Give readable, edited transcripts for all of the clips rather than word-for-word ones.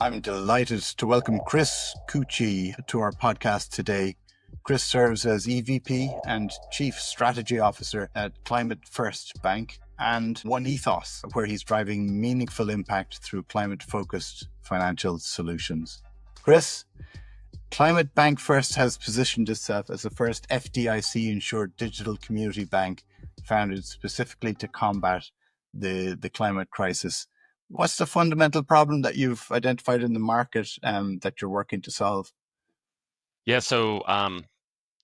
I'm delighted to welcome Chris Cucci to our podcast today. Chris serves as EVP and Chief Strategy Officer at Climate First Bank and OneEthos, where he's driving meaningful impact through climate-focused financial solutions. Chris, Climate Bank First has positioned itself as the first FDIC-insured digital community bank founded specifically to combat the climate crisis. What's the fundamental problem that you've identified in the market that you're working to solve? Yeah, so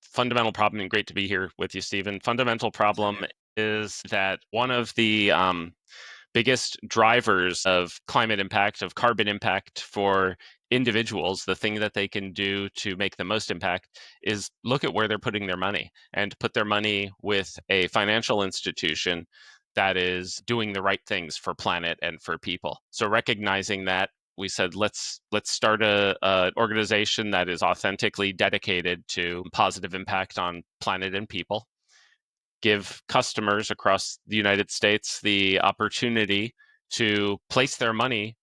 fundamental problem, and great to be here with you, Stephen. Fundamental problem is that one of the biggest drivers of climate impact, of carbon impact for individuals, the thing that they can do to make the most impact is look at where they're putting their money and put their money with a financial institution that is doing the right things for planet and for people. So recognizing that, we said let's start a organization that is authentically dedicated to positive impact on planet and people, give customers across the United States the opportunity to place their money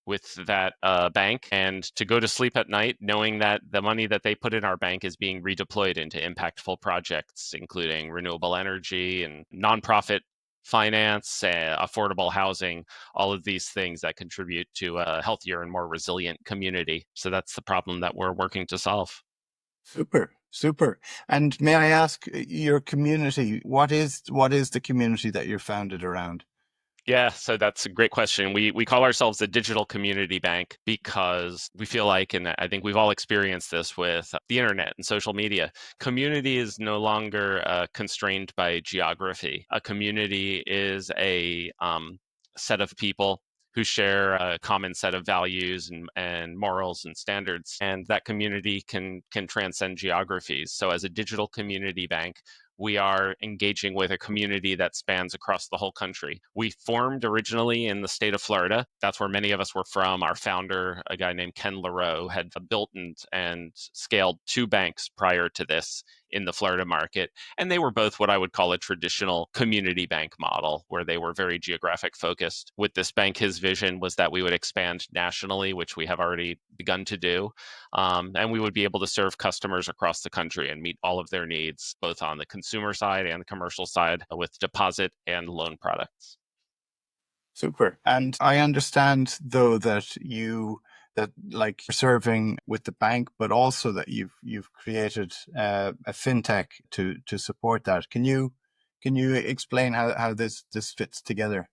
with that bank and to go to sleep at night knowing that the money that they put in our bank is being redeployed into impactful projects, including renewable energy and nonprofit finance, affordable housing, all of these things that contribute to a healthier and more resilient community. So that's the problem that we're working to solve. Super. And may I ask your community, what is the community that you're founded around? Yeah, so that's a great question. We call ourselves a digital community bank because we feel like, and I think we've all experienced this with the internet and social media, community is no longer constrained by geography. A community is a set of people who share a common set of values and morals and standards, and that community can transcend geographies. So as a digital community bank, we are engaging with a community that spans across the whole country. We formed originally in the state of Florida. That's where many of us were from. Our founder, a guy named Ken LaRoe, had built and scaled two banks prior to this in the Florida market. And they were both what I would call a traditional community bank model, where they were very geographic focused. With this bank, his vision was that we would expand nationally, which we have already begun to do. And we would be able to serve customers across the country and meet all of their needs, both on the consumer side and the commercial side, with deposit and loan products. Super. And I understand though that like serving with the bank, but also that you've created a fintech to support that. Can you explain how this fits together?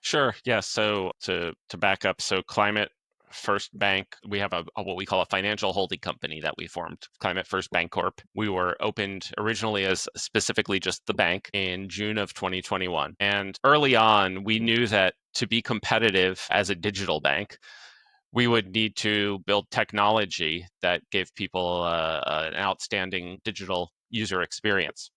Sure. Yeah. So to back up, so Climate First Bank, we have a what we call a financial holding company that we formed, Climate First Bank Corp. We were opened originally as specifically just the bank in June of 2021. And early on, we knew that to be competitive as a digital bank, we would need to build technology that gave people an outstanding digital user experience.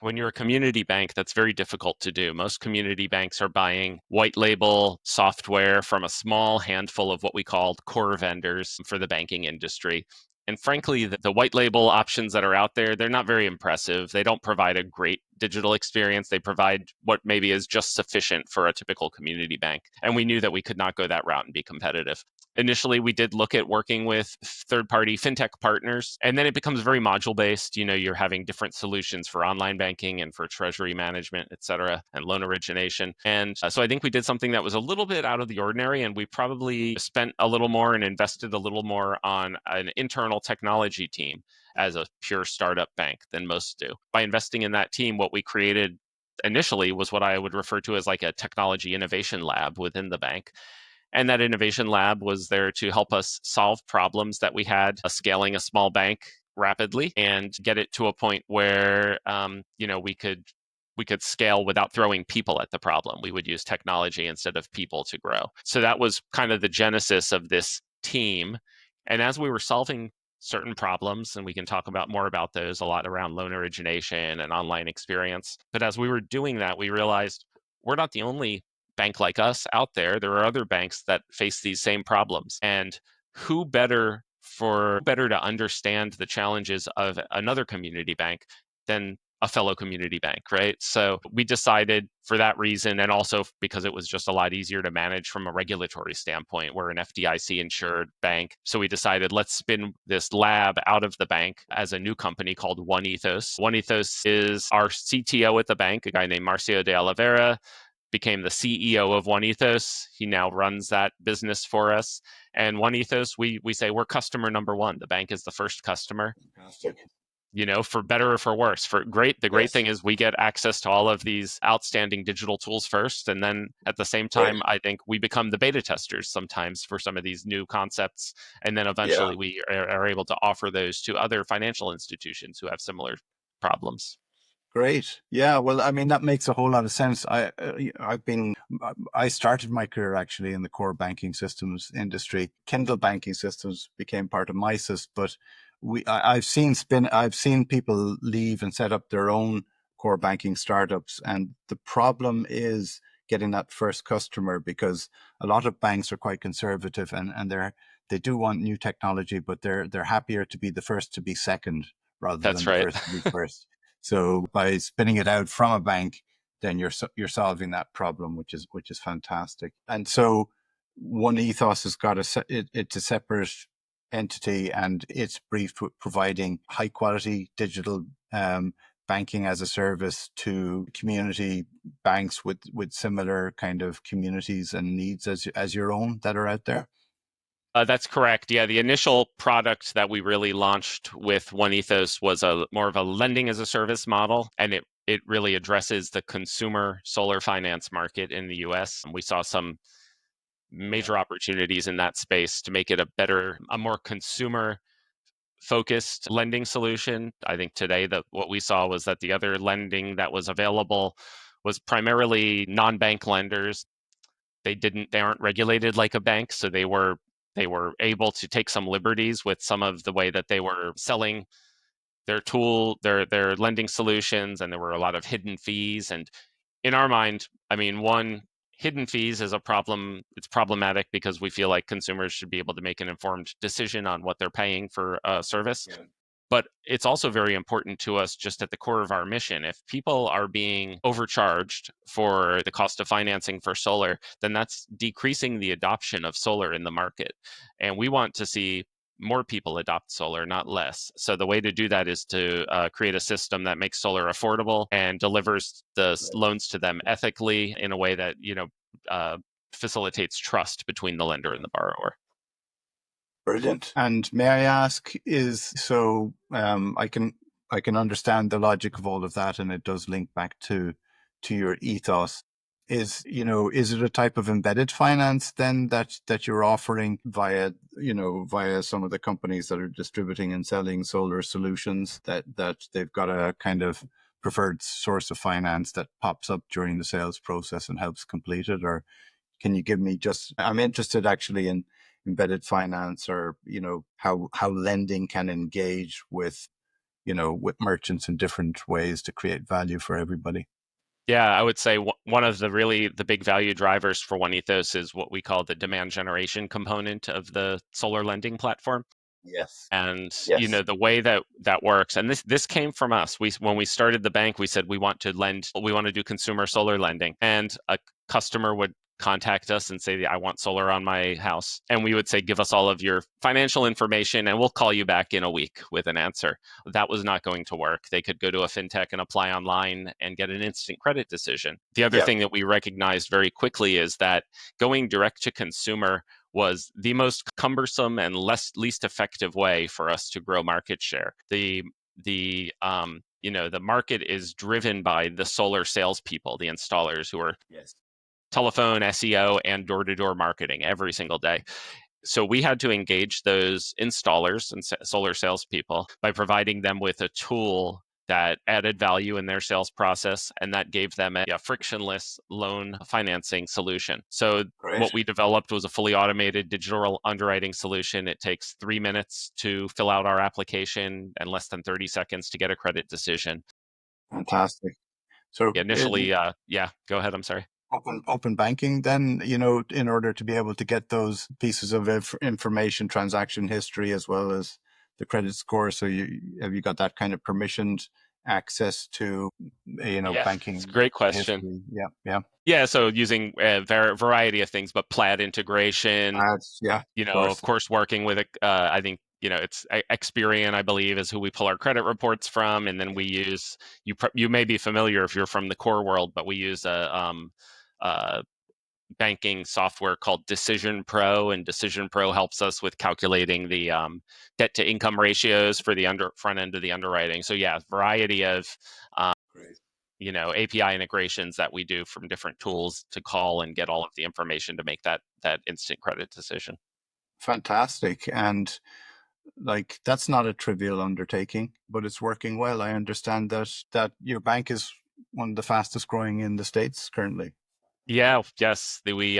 When you're a community bank, that's very difficult to do. Most community banks are buying white label software from a small handful of what we called core vendors for the banking industry. And frankly, the white label options that are out there, they're not very impressive. They don't provide a great digital experience. They provide what maybe is just sufficient for a typical community bank. And we knew that we could not go that route and be competitive. Initially, we did look at working with third-party fintech partners, and then it becomes very module-based. You know, you're having different solutions for online banking and for treasury management, et cetera, and loan origination. And so I think we did something that was a little bit out of the ordinary, and we probably spent a little more and invested a little more on an internal technology team as a pure startup bank than most do. By investing in that team, what we created initially was what I would refer to as like a technology innovation lab within the bank. And that innovation lab was there to help us solve problems that we had scaling a small bank rapidly and get it to a point where we could scale without throwing people at the problem. We would use technology instead of people to grow. So that was kind of the genesis of this team. And as we were solving certain problems, and we can talk about more about those, a lot around loan origination and online experience. But as we were doing that, we realized we're not the only bank like us out there. There are other banks that face these same problems. And who better to understand the challenges of another community bank than a fellow community bank, right? So we decided for that reason, and also because it was just a lot easier to manage from a regulatory standpoint. We're an FDIC insured bank. So we decided let's spin this lab out of the bank as a new company called OneEthos. OneEthos is our CTO at the bank, a guy named Marcio de Oliveira, became the CEO of OneEthos. He now runs that business for us. And OneEthos, we say we're customer number one. The bank is the first customer, Fantastic. for better or for worse. The great Yes. thing is we get access to all of these outstanding digital tools first. And then at the same Great. time, I think we become the beta testers sometimes for some of these new concepts. And then Yeah. eventually we are able to offer those to other financial institutions who have similar problems. Great. Yeah. Well, I mean, that makes a whole lot of sense. I started my career actually in the core banking systems industry. Kindle banking systems became part of MySys, but I've seen people leave and set up their own core banking startups. And the problem is getting that first customer, because a lot of banks are quite conservative, and they do want new technology, but they're happier to be the first to be second rather than That's the right. first to be first. So by spinning it out from a bank, then you're solving that problem, which is fantastic. And so OneEthos has got it's a separate entity, and it's briefed with providing high quality digital banking as a service to community banks with similar kind of communities and needs as your own that are out there. That's correct. Yeah, the initial product that we really launched with OneEthos was a more of a lending as a service model, and it really addresses the consumer solar finance market in the US. We saw some Yeah. major opportunities in that space to make it a more consumer focused lending solution. I think today that what we saw was that the other lending that was available was primarily non-bank lenders. They aren't regulated like a bank, so they were able to take some liberties with some of the way that they were selling their lending solutions, and there were a lot of hidden fees. And in our mind, I mean, one, hidden fees is a problem. It's problematic because we feel like consumers should be able to make an informed decision on what they're paying for a service. Yeah. But it's also very important to us, just at the core of our mission. If people are being overcharged for the cost of financing for solar, then that's decreasing the adoption of solar in the market. And we want to see more people adopt solar, not less. So the way to do that is to create a system that makes solar affordable and delivers the loans to them ethically in a way that uh, facilitates trust between the lender and the borrower. Brilliant. And may I ask, I can understand the logic of all of that, and it does link back to your ethos. Is it a type of embedded finance then that you're offering via some of the companies that are distributing and selling solar solutions, that they've got a kind of preferred source of finance that pops up during the sales process and helps complete it? Or can you give me I'm interested actually in embedded finance, or, how lending can engage with merchants in different ways to create value for everybody. Yeah, I would say one of the big value drivers for OneEthos is what we call the demand generation component of the solar lending platform. Yes. And Yes. the way that works, and this came from us. When we started the bank, we said we want to do consumer solar lending, and a customer would contact us and say, I want solar on my house, and we would say, give us all of your financial information and we'll call you back in a week with an answer. That was not going to work. They could go to a fintech and apply online and get an instant credit decision. The other Yeah. thing that we recognized very quickly is that going direct to consumer was the most cumbersome and least effective way for us to grow market share. The market is driven by the solar salespeople, the installers, who are Yes. telephone, SEO, and door-to-door marketing every single day. So we had to engage those installers and solar salespeople by providing them with a tool that added value in their sales process, and that gave them a frictionless loan financing solution. So Great. what we developed was a fully automated digital underwriting solution. It takes 3 minutes to fill out our application and less than 30 seconds to get a credit decision. Fantastic. So Initially, yeah, go ahead. I'm sorry. open banking then, in order to be able to get those pieces of information, transaction history, as well as the credit score. So have you got that kind of permissioned access to, Yeah, it's a banking great question. history? Yeah, yeah. Yeah, so using a variety of things, but Plaid integration, Yeah, of of course. course, working with, I think, it's Experian, I believe, is who we pull our credit reports from. And then we use, you may be familiar if you're from the core world, but we use a banking software called Decision Pro, and Decision Pro helps us with calculating the debt to income ratios for the front end of the underwriting. So yeah, variety of um, Great. API integrations that we do from different tools to call and get all of the information to make that instant credit decision. Fantastic. And like, that's not a trivial undertaking, but it's working well. I understand that your bank is one of the fastest growing in the States currently. Yeah, yes, we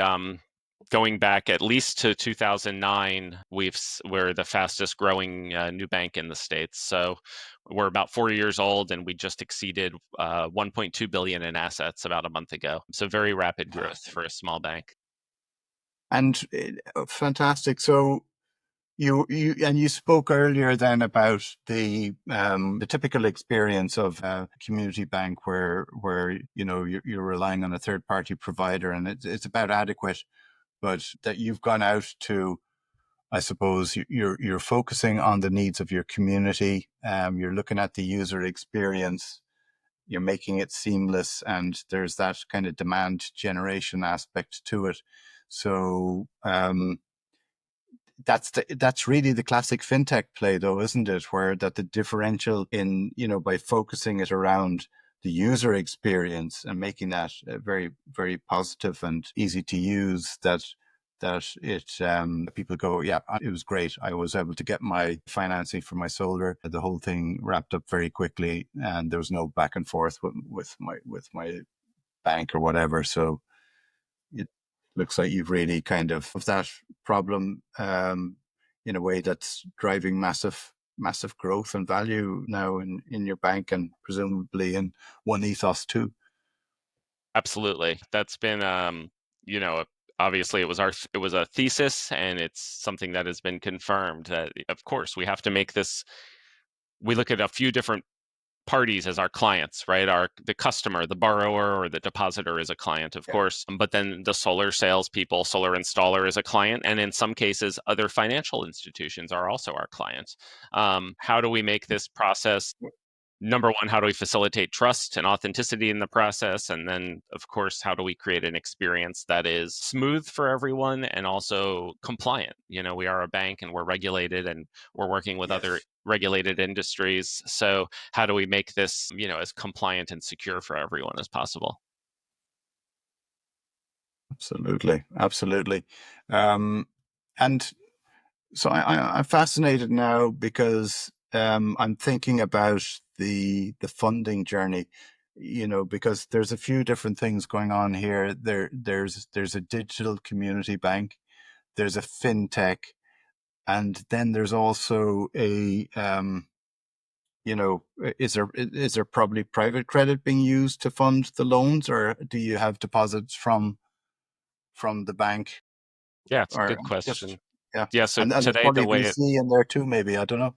going back at least to 2009, we're the fastest growing new bank in the States. So we're about 4 years old, and we just exceeded 1.2 billion in assets about a month ago. So very rapid growth Fantastic. for a small bank. And fantastic. So you spoke earlier then about the typical experience of a community bank where you're relying on a third party provider, and it's about adequate, but that you've gone out to, I suppose, you're focusing on the needs of your community. You're looking at the user experience. You're making it seamless, and there's that kind of demand generation aspect to it. So that's really the classic fintech play, though, isn't it? Where that the differential in, by focusing it around the user experience and making that very, very positive and easy to use, that it people go, yeah, it was great. I was able to get my financing for my solar. The whole thing wrapped up very quickly, and there was no back and forth with my bank or whatever. So it looks like you've really kind of that problem in a way that's driving massive growth and value now in your bank, and presumably in OneEthos too. Absolutely. That's been, you know, obviously it was a thesis, and it's something that has been confirmed that, of course, we have to make this. We look at a few different parties as our clients, right? The customer, the borrower, or the depositor is a client, of Yeah. course. But then the solar salespeople, solar installer is a client, and in some cases, other financial institutions are also our clients. How do we make this process? Number one, how do we facilitate trust and authenticity in the process? And then, of course, how do we create an experience that is smooth for everyone and also compliant? We are a bank, and we're regulated, and we're working with other Yes. regulated industries. So how do we make this, as compliant and secure for everyone as possible? Absolutely, absolutely. And so I'm fascinated now because I'm thinking about the funding journey. Because there's a few different things going on here. There's a digital community bank, there's a fintech, and then there's also is there probably private credit being used to fund the loans, or do you have deposits from the bank, Yeah, it's a or good just, question. yeah, Yeah, so and there's today, probably VC in there too, maybe, I don't know.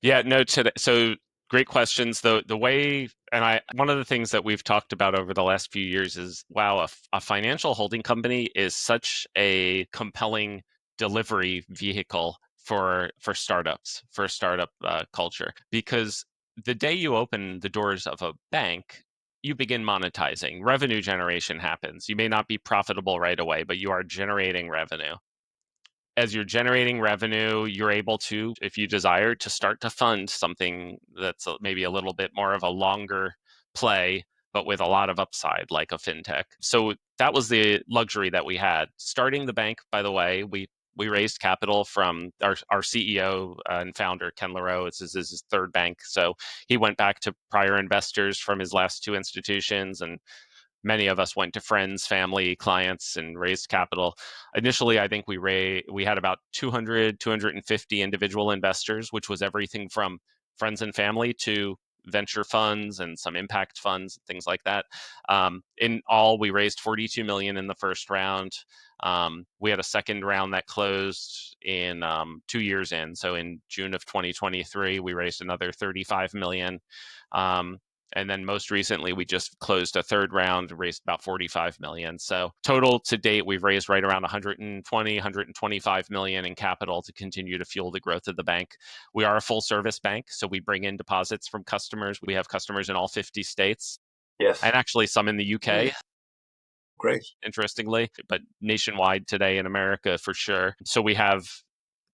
yeah, no, today, so great questions. The way, and one of the things that we've talked about over the last few years is, wow, a financial holding company is such a compelling delivery vehicle for startups, for startup culture, because the day you open the doors of a bank, you begin monetizing. Revenue generation happens. You may not be profitable right away, but you are generating revenue. As you're generating revenue, you're able to, if you desire, to start to fund something that's maybe a little bit more of a longer play, but with a lot of upside, like a fintech. So that was the luxury that we had. Starting the bank, by the way, we raised capital from our CEO and founder, Ken LaRoe. This is his third bank. So he went back to prior investors from his last two institutions, and many of us went to friends, family, clients, and raised capital. Initially, I think we had about 200, 250 individual investors, which was everything from friends and family to venture funds and some impact funds, things like that. In all, we raised 42 million in the first round. We had a second round that closed in 2 years in. So in June of 2023, we raised another 35 million. And then most recently, we just closed a third round, raised about 45 million. So total to date, we've raised right around 120, 125 million in capital to continue to fuel the growth of the bank. We are a full service bank, so we bring in deposits from customers. We have customers in all 50 states Yes. and actually some in the UK, Great. interestingly, but nationwide today in America for sure. So we have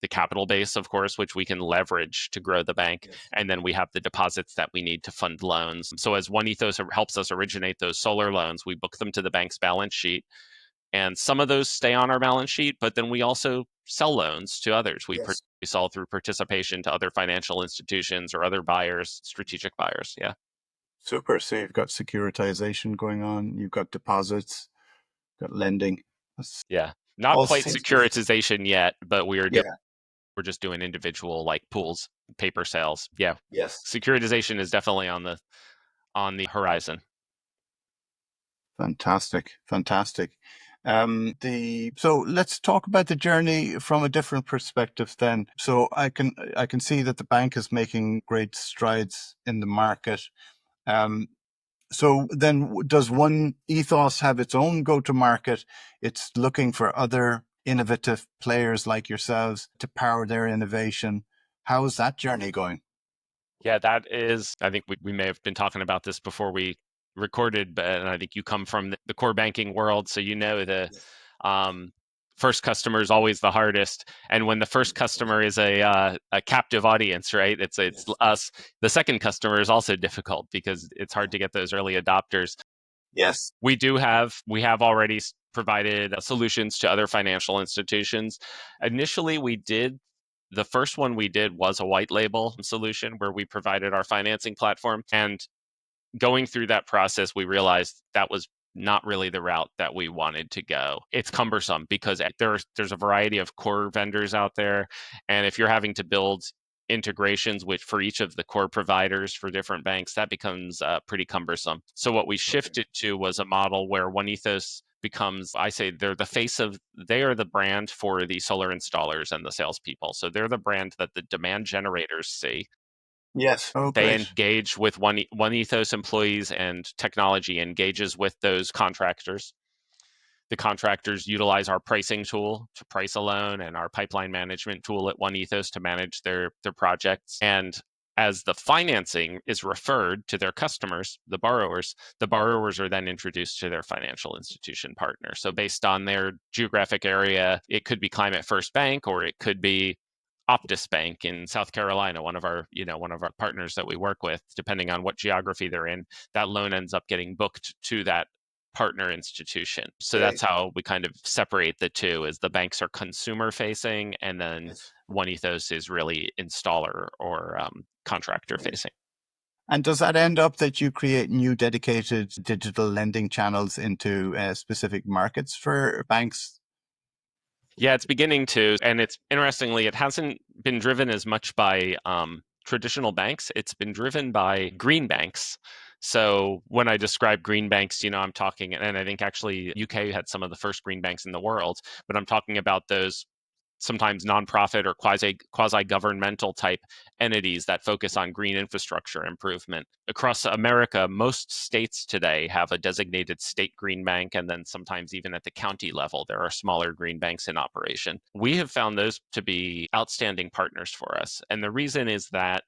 the capital base, of course, which we can leverage to grow the bank. Yes. And then we have the deposits that we need to fund loans. So as OneEthos helps us originate those solar loans, we book them to the bank's balance sheet. And some of those stay on our balance sheet, but then we also sell loans to others. We Yes. sell through participation to other financial institutions or other buyers, strategic buyers. Yeah. Super. So you've got securitization going on, you've got deposits, got lending. That's Yeah. Not all quite seems to be. securitization yet, but Yeah. we're just doing individual like pools, paper sales. Yeah. Yes. Securitization is definitely on the horizon. Fantastic. Fantastic. So let's talk about the journey from a different perspective then. So I can see that the bank is making great strides in the market. So then does OneEthos have its own go-to-market? It's looking for other innovative players like yourselves to power their innovation. How is that journey going? Yeah, that is, I think we may have been talking about this before we recorded, but and I think you come from the core banking world, so you know the Yes. um, first customer is always the hardest. And when the first customer is a captive audience, right? It's Yes. us. The second customer is also difficult because it's hard to get those early adopters. Yes. We have already provided solutions to other financial institutions. Initially, the first one we did was a white label solution where we provided our financing platform. And going through that process, we realized that was not really the route that we wanted to go. It's cumbersome because there's a variety of core vendors out there. And if you're having to build integrations which for each of the core providers for different banks, that becomes pretty cumbersome. So what we Okay. shifted to was a model where OneEthos becomes, I say, they are the brand for the solar installers and the salespeople. So they're the brand that the demand generators see. Yes. Oh, They great. engage with OneEthos employees, and technology engages with those contractors. The contractors utilize our pricing tool to price a loan and our pipeline management tool at OneEthos to manage their projects. And as the financing is referred to their customers, the borrowers are then introduced to their financial institution partner. So based on their geographic area, it could be Climate First Bank or it could be Optus Bank in South Carolina, one of our partners that we work with. Depending on what geography they're in, that loan ends up getting booked to that partner institution. So Okay. that's how we kind of separate the two, is the banks are consumer facing and then Yes. OneEthos is really installer or contractor Great. facing. And does that end up that you create new dedicated digital lending channels into specific markets for banks? Yeah, it's beginning to, and it's interestingly, it hasn't been driven as much by traditional banks. It's been driven by green banks. So when I describe green banks, I'm talking, and I think actually UK had some of the first green banks in the world, but I'm talking about those sometimes nonprofit or quasi governmental type entities that focus on green infrastructure improvement. Across America, most states today have a designated state green bank, and then sometimes even at the county level, there are smaller green banks in operation. We have found those to be outstanding partners for us. And the reason is that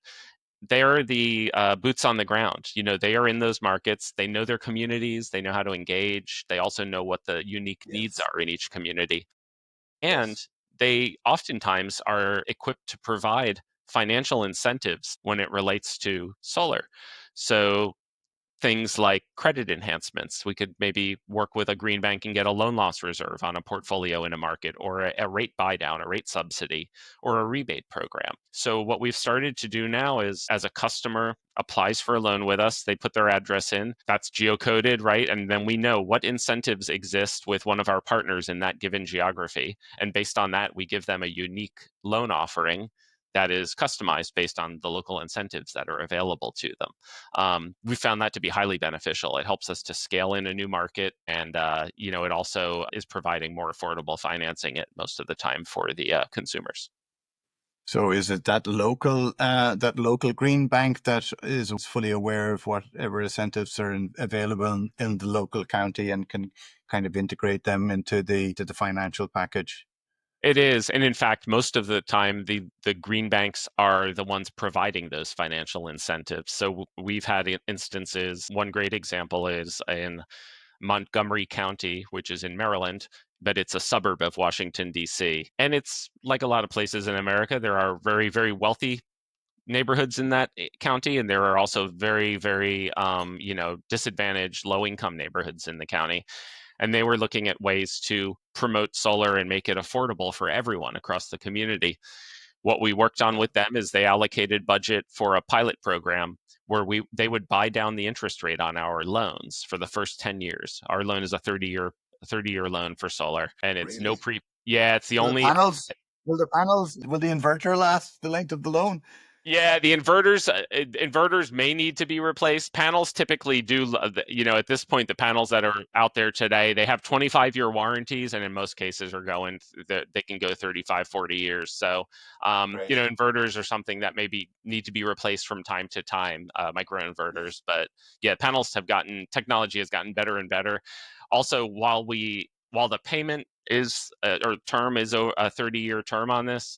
they're the boots on the ground. They are in those markets. They know their communities. They know how to engage. They also know what the unique needs Yes. are in each community. And Yes. they oftentimes are equipped to provide financial incentives when it relates to solar. So things like credit enhancements. We could maybe work with a green bank and get a loan loss reserve on a portfolio in a market, or a rate buy down, a rate subsidy, or a rebate program. So what we've started to do now is, as a customer applies for a loan with us, they put their address in, that's geocoded, right? And then we know what incentives exist with one of our partners in that given geography. And based on that, we give them a unique loan offering that is customized based on the local incentives that are available to them. We found that to be highly beneficial. It helps us to scale in a new market, and it also is providing more affordable financing at most of the time for the consumers. So is it that local green bank that is fully aware of whatever incentives are available in the local county and can kind of integrate them into the financial package? It is. And in fact, most of the time, the green banks are the ones providing those financial incentives. So we've had instances. One great example is in Montgomery County, which is in Maryland, but it's a suburb of Washington, D.C. And it's like a lot of places in America, there are very, very wealthy neighborhoods in that county, and there are also very, very, disadvantaged low income neighborhoods in the county. And they were looking at ways to promote solar and make it affordable for everyone across the community. What we worked on with them is they allocated budget for a pilot program where they would buy down the interest rate on our loans for the first 10 years. Our loan is a 30-year loan for solar, and it's no Really? pre yeah, it's the Will the only panels, will the inverter last the length of the loan? Yeah, the inverters may need to be replaced. Panels typically do, at this point, the panels that are out there today, they have 25-year warranties, and in most cases are they can go 35, 40 years. So, Right. inverters are something that maybe need to be replaced from time to time, microinverters. But yeah, technology has gotten better and better. Also, while the payment is or term is a 30-year term on this,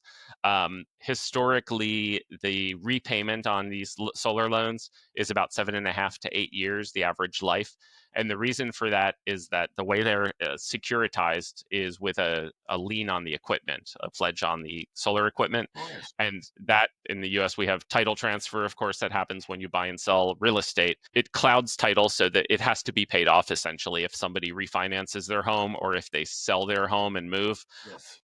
historically, the repayment on these solar loans is about 7.5 to 8 years, the average life. And the reason for that is that the way they're securitized is with a lien on the equipment, a pledge on the solar equipment. Right. And that in the US, we have title transfer, of course, that happens when you buy and sell real estate. It clouds title so that it has to be paid off essentially if somebody refinances their home or if they sell their home and move. Yes.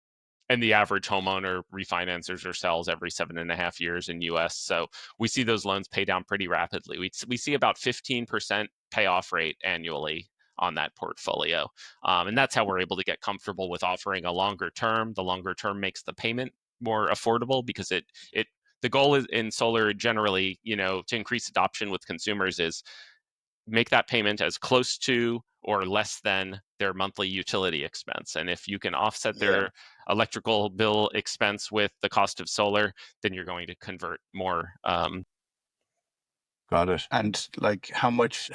And the average homeowner refinances or sells every 7.5 years in US. So we see those loans pay down pretty rapidly. We see about 15% payoff rate annually on that portfolio. And that's how we're able to get comfortable with offering a longer term. The longer term makes the payment more affordable because the goal is in solar generally, to increase adoption with consumers is make that payment as close to or less than their monthly utility expense. And if you can offset Yeah. their electrical bill expense with the cost of solar, then you're going to convert more. Got it. And like how much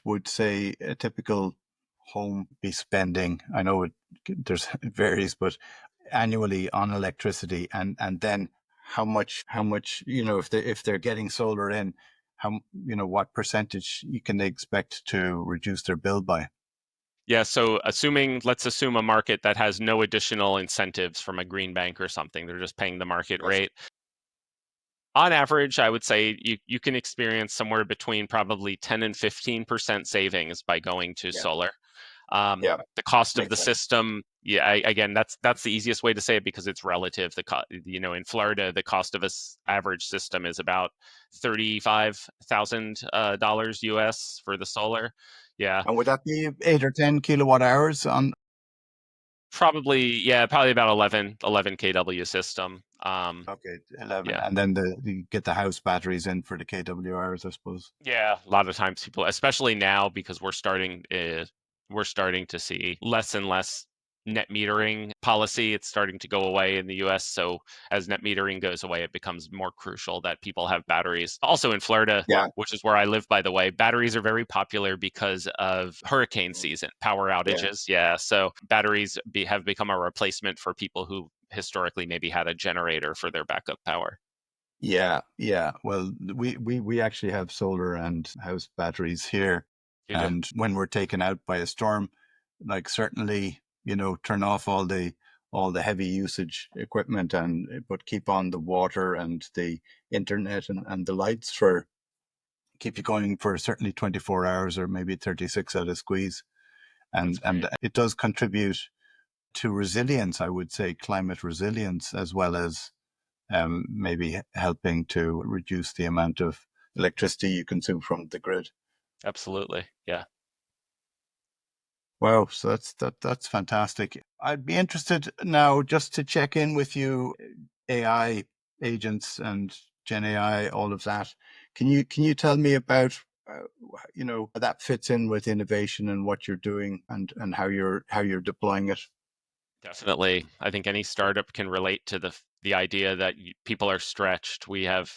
would say a typical home be spending? I know it varies, but annually on electricity, and then how much if they're getting solar in, what percentage you can they expect to reduce their bill by? Yeah, so let's assume a market that has no additional incentives from a green bank or something. They're just paying the market Yes. rate. On average, I would say you can experience somewhere between probably 10 and 15% savings by going to Yeah. solar. Yeah. The cost of Makes the sense. system, yeah, again, that's the easiest way to say it because it's relative. In Florida, the cost of average system is about $35,000 US for the solar. Yeah, And would that be 8 or 10 kilowatt hours on? probably about 11 kW system. Okay, 11, Yeah. and then you get the house batteries in for the kW hours, I suppose. Yeah, a lot of times people, especially now, because we're starting to see less and less net metering policy. It's starting to go away in the US. So as net metering goes away, it becomes more crucial that people have batteries. Also in Florida, Yeah. which is where I live, by the way, batteries are very popular because of hurricane season, power Yeah. outages. Yeah. So batteries have become a replacement for people who historically maybe had a generator for their backup power. Yeah, yeah. Well, we actually have solar and house batteries here, You do? and when we're taken out by a storm, like certainly, turn off all the heavy usage equipment and but keep on the water and the internet and the lights for keep you going for certainly 24 hours or maybe 36 at a squeeze. That's And great. it does contribute to resilience, I would say, climate resilience, as well as maybe helping to reduce the amount of electricity you consume from the grid. Absolutely. Yeah. Wow, so that's fantastic. I'd be interested now just to check in with you, AI. agents and Gen AI, all of that. Can you tell me about that fits in with innovation and what you're doing and how you're deploying it? Definitely. I think any startup can relate to the idea that people are stretched. We have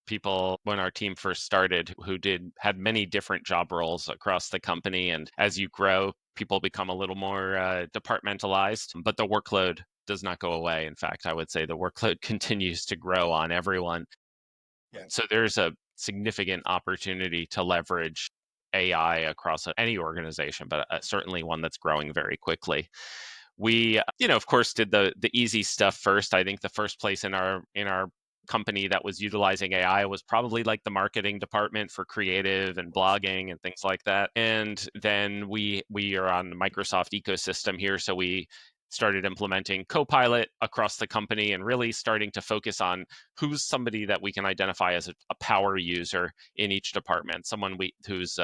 people when our team first started who had many different job roles across the company, and as you grow, people become a little more departmentalized, but the workload does not go away. In fact, I would say the workload continues to grow on everyone. Yeah. So there's a significant opportunity to leverage AI across any organization, but certainly one that's growing very quickly. We, of course, did the easy stuff first. I think the first place in our company that was utilizing AI was probably like the marketing department for creative and blogging and things like that. And then we are on the Microsoft ecosystem here, so we started implementing Copilot across the company and really starting to focus on who's somebody that we can identify as a power user in each department, someone who's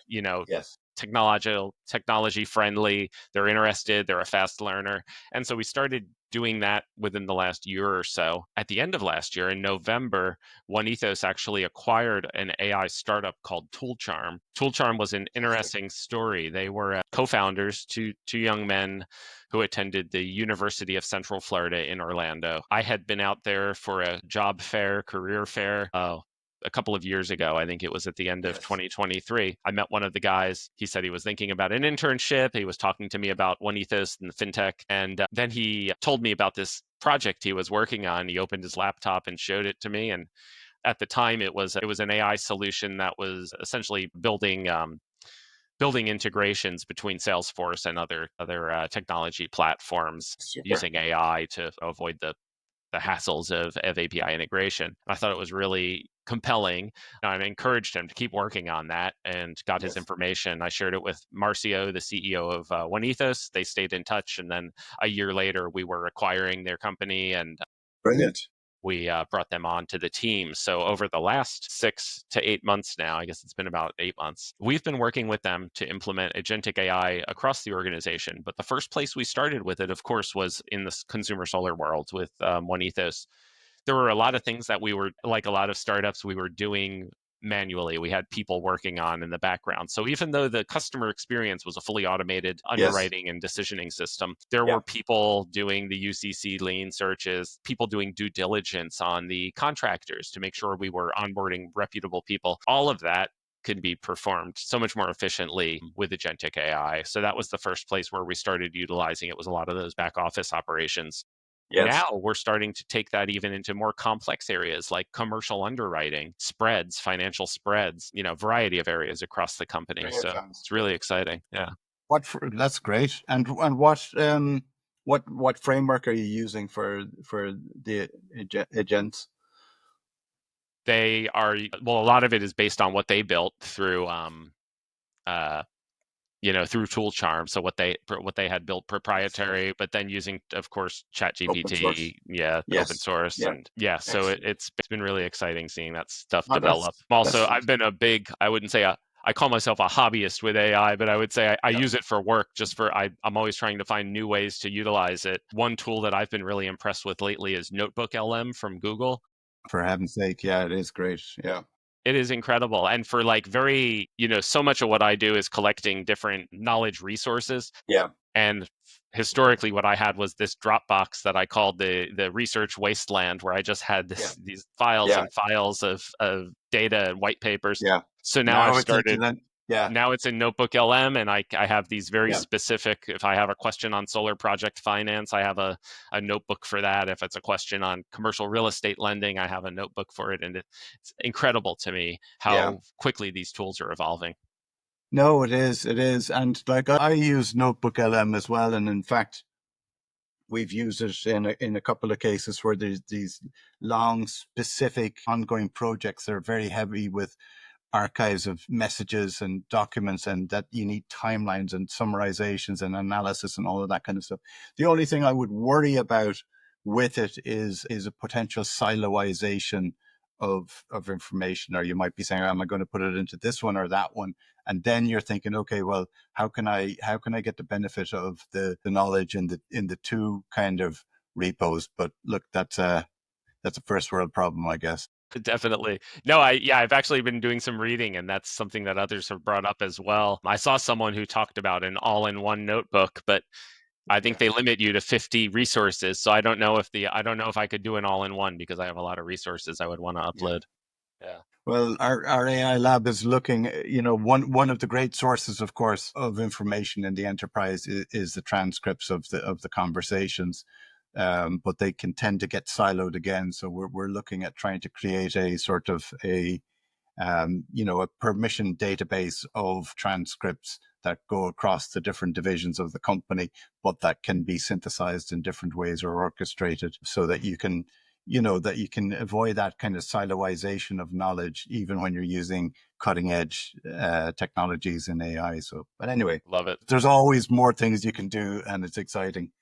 Yes. technology friendly, they're interested, they're a fast learner. And so we started doing that within the last year or so. At the end of last year, in November, OneEthos actually acquired an AI startup called Toolcharm. Toolcharm was an Fantastic. interesting story. They were co-founders, two young men who attended the University of Central Florida in Orlando. I had been out there for a job fair, career fair, a couple of years ago. I think it was at the end of Yes. 2023. I met one of the guys. He said he was thinking about an internship. He was talking to me about OneEthos and Fintech. And then he told me about this project he was working on. He opened his laptop and showed it to me. And at the time, it was an AI solution that was essentially building integrations between Salesforce and other technology platforms Super. using AI to avoid the hassles of API integration. And I thought it was really compelling. I encouraged him to keep working on that and got his Yes. information. I shared it with Marcio, the CEO of OneEthos. They stayed in touch. And then a year later, we were acquiring their company and Brilliant. we brought them on to the team. So over the last 6 to 8 months now, I guess it's been about 8 months, we've been working with them to implement agentic AI across the organization. But the first place we started with it, of course, was in the consumer solar world with OneEthos. There were a lot of things that we were, like a lot of startups, we were doing manually. We had people working on in the background. So even though the customer experience was a fully automated Yes. underwriting and decisioning system, there Yeah. were people doing the UCC lien searches, people doing due diligence on the contractors to make sure we were onboarding reputable people. All of that could be performed so much more efficiently with agentic AI. So that was the first place where we started utilizing it, was a lot of those back office operations. Yes. Now we're starting to take that even into more complex areas like commercial underwriting, spreads, financial spreads, variety of areas across the company. Great, So Johns. it's really exciting. Yeah. That's great. And what framework are you using for the agents? They are, well, a lot of it is based on what they built through uh, through tool charm. So what they had built Yes. proprietary, but then using, of course, chat Open source. GPT, yeah, open Yes. source. Yeah. And yeah, so Excellent. it's been really exciting seeing that stuff Oh, develop. Also, that's I've been I wouldn't say I call myself a hobbyist with AI, but I would say I yeah. use it for work. I'm always trying to find new ways to utilize it. One tool that I've been really impressed with lately is Notebook LM from Google. For heaven's sake, yeah, it is great. Yeah. It is incredible. And for like so much of what I do is collecting different knowledge resources. Yeah. And historically, what I had was this Dropbox that I called the research wasteland, where I just had Yeah. these files Yeah. and files of data and white papers. Yeah. So now Now I've it's into started. that. Yeah. Now it's in Notebook LM, and I have these very Yeah. specific. If I have a question on solar project finance, I have a notebook for that. If it's a question on commercial real estate lending, I have a notebook for it. And it's incredible to me Yeah. how quickly these tools are evolving. No, it is. It is. And like I use Notebook LM as well. And in fact, we've used it in a couple of cases where there's these long, specific, ongoing projects that are very heavy with archives of messages and documents, and that you need timelines and summarizations and analysis and all of that kind of stuff. The only thing I would worry about with it is a potential siloization of information, or you might be saying, am I going to put it into this one or that one? And then you're thinking, okay, well, how can I get the benefit of the knowledge in the two kind of repos? But look, that's that's a first world problem, I guess. Definitely. No, I've actually been doing some reading, and that's something that others have brought up as well. I saw someone who talked about an all-in-one notebook, but I think Yeah. they limit you to 50 resources. So I don't know if I could do an all-in-one because I have a lot of resources I would want to Yeah. upload. Yeah. Well, our AI lab is looking, one of the great sources, of course, of information in the enterprise is the transcripts of the conversations. But they can tend to get siloed again. So we're looking at trying to create a sort of a permission database of transcripts that go across the different divisions of the company, but that can be synthesized in different ways or orchestrated so that you can avoid that kind of siloization of knowledge, even when you're using cutting edge technologies in AI. So, but anyway, Love it. there's always more things you can do, and it's exciting.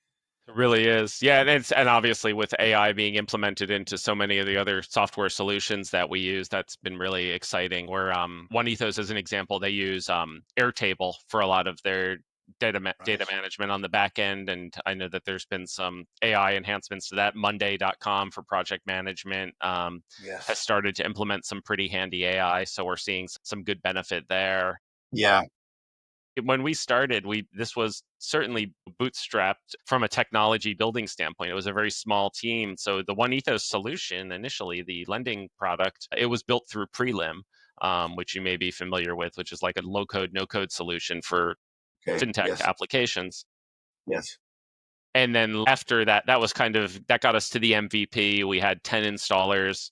It really is. Yeah, and obviously with AI being implemented into so many of the other software solutions that we use, that's been really exciting. Where OneEthos is an example, they use Airtable for a lot of their data Right. management on the back end, and I know that there's been some AI enhancements to that. Monday.com for project management has Yes. started to implement some pretty handy AI, so we're seeing some good benefit there. Yeah. When we started, we this was certainly bootstrapped from a technology building standpoint. It was a very small team. So the OneEthos solution, initially the lending product, it was built through Prelim, which you may be familiar with, which is like a low code, no code solution for Okay. fintech Yes. applications. Yes. And then after that, that got us to the MVP. We had 10 installers.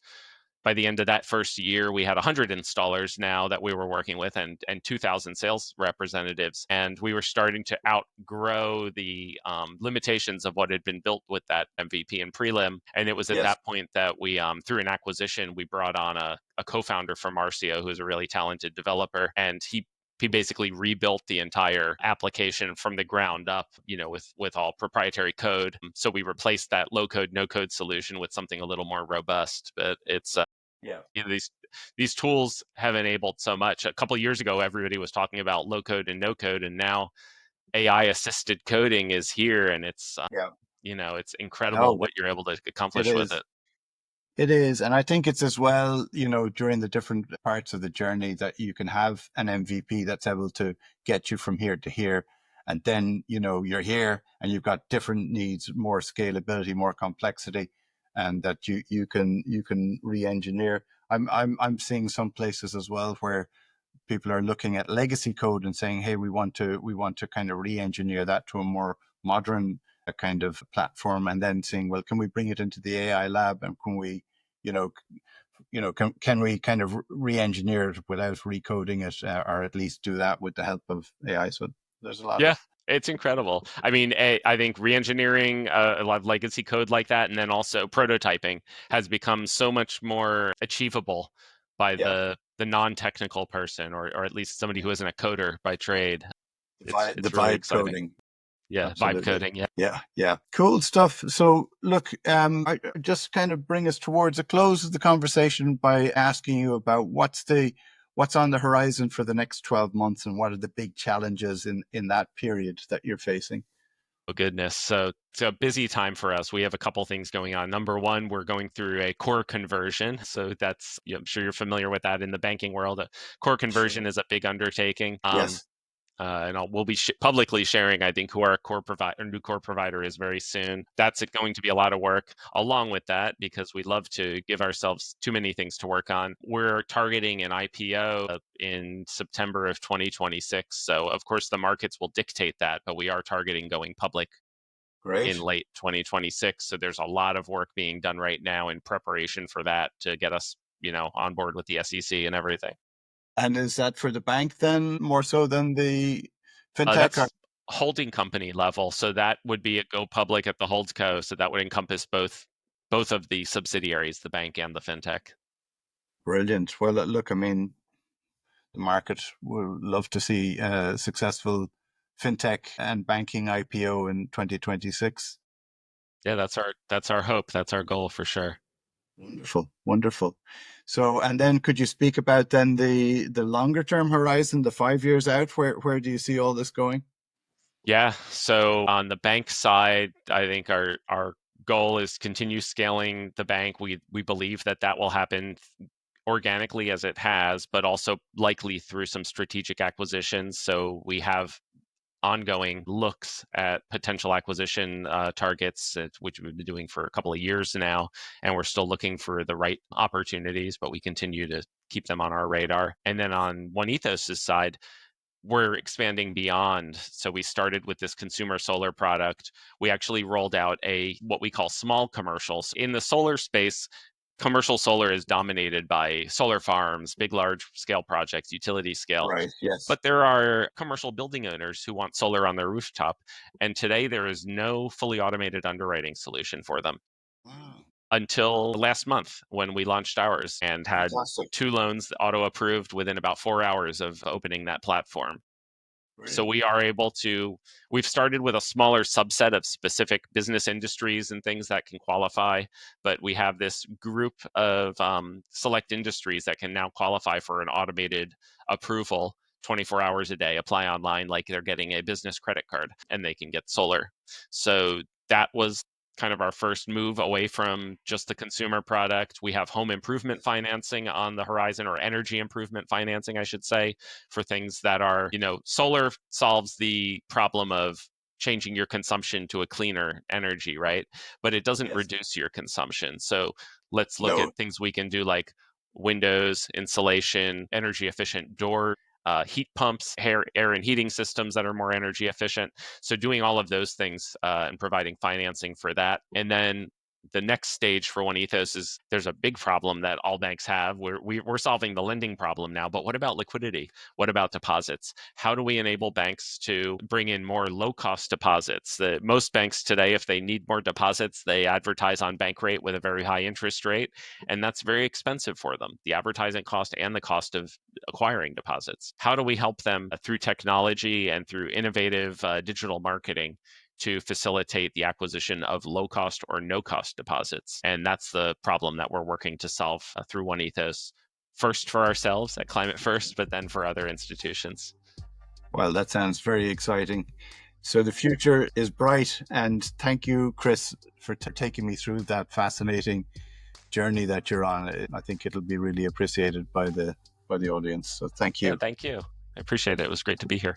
By the end of that first year, we had 100 installers now that we were working with, and 2,000 sales representatives. And we were starting to outgrow the limitations of what had been built with that MVP and prelim. And it was at Yes. that point that we, through an acquisition, we brought on a co-founder from Marcio, who is a really talented developer, and he basically rebuilt the entire application from the ground up, with all proprietary code. So we replaced that low code, no code solution with something a little more robust. But it's Yeah. these tools have enabled so much. A couple of years ago, everybody was talking about low code and no code, and now AI assisted coding is here, and Yeah. it's incredible No, what you're able to it accomplish with is. it. It is. And I think it's as well, during the different parts of the journey that you can have an MVP that's able to get you from here to here. And then, you're here and you've got different needs, more scalability, more complexity, and that you can re-engineer. I'm seeing some places as well where people are looking at legacy code and saying, "Hey, we want to kind of re-engineer that to a more modern kind of platform," and then saying, "Well, can we bring it into the AI lab and can we, you know, can we kind of re-engineer it without recoding it, or at least do that with the help of AI?" So there's a lot Yeah, of it's incredible. I mean, I think re-engineering a lot of legacy code like that, and then also prototyping has become so much more achievable by yeah, the non-technical person, or at least somebody yeah, who isn't a coder by trade. the It's really vibe exciting. coding. Yeah, vibe Absolutely. coding. Yeah. Yeah, yeah. Cool stuff. So look, I just kind of bring us towards a close of the conversation by asking you about what's on the horizon for the next 12 months and what are the big challenges in that period that you're facing. Oh goodness. So it's a busy time for us. We have a couple things going on. Number one, we're going through a core conversion. So I'm sure you're familiar with that in the banking world. A core conversion Sure. is a big undertaking. Yes. And we'll be publicly sharing, I think, who our new core provider is very soon. That's going to be a lot of work. Along with that, because we love to give ourselves too many things to work on, we're targeting an IPO in September of 2026. So, of course, the markets will dictate that, but we are targeting going public in Great. late 2026. So there's a lot of work being done right now in preparation for that to get us, on board with the SEC and everything. And is that for the bank then more so than the fintech? Or? That's holding company level, so that would be a go public at the holdco. So that would encompass both of the subsidiaries, the bank and the fintech. Brilliant. Well, look, I mean, the market would love to see a successful fintech and banking IPO in 2026. Yeah, that's our hope. That's our goal for sure. Wonderful, wonderful. So, and then could you speak about then the longer term horizon, the 5 years out? Where do you see all this going? Yeah. So on the bank side, I think our goal is continue scaling the bank. We believe that will happen organically as it has, but also likely through some strategic acquisitions. So we have ongoing looks at potential acquisition targets, which we've been doing for a couple of years now, and we're still looking for the right opportunities, but we continue to keep them on our radar. And then on OneEthos' side, we're expanding beyond. So we started with this consumer solar product. We actually rolled out what we call small commercials. In the solar space, commercial solar is dominated by solar farms, big, large scale projects, utility scale. Right. Yes. But there are commercial building owners who want solar on their rooftop. And today there is no fully automated underwriting solution for them Wow. until last month when we launched ours and had Fantastic. 2 loans auto approved within about 4 hours of opening that platform. So Brilliant. we've started with a smaller subset of specific business industries and things that can qualify, but we have this group of select industries that can now qualify for an automated approval 24 hours a day, apply online like they're getting a business credit card, and they can get solar. So that was kind of our first move away from just the consumer product. We have home improvement financing on the horizon, or energy improvement financing, I should say, for things that are, solar solves the problem of changing your consumption to a cleaner energy, right? But it doesn't Yes. reduce your consumption. So let's look No. at things we can do like windows, insulation, energy efficient door, heat pumps, air and heating systems that are more energy efficient. So doing all of those things and providing financing for that. And then the next stage for OneEthos is there's a big problem that all banks have. We're solving the lending problem now, but what about liquidity? What about deposits? How do we enable banks to bring in more low-cost deposits? Most banks today, if they need more deposits, they advertise on bank rate with a very high interest rate, and that's very expensive for them, the advertising cost and the cost of acquiring deposits. How do we help them through technology and through innovative digital marketing to facilitate the acquisition of low cost or no cost deposits? And that's the problem that we're working to solve through OneEthos, first for ourselves at Climate First, but then for other institutions. Well, that sounds very exciting. So the future is bright, and thank you, Chris, for taking me through that fascinating journey that you're on. I think it'll be really appreciated by the audience. So thank Yeah, you. thank you. I appreciate it. It was great to be here.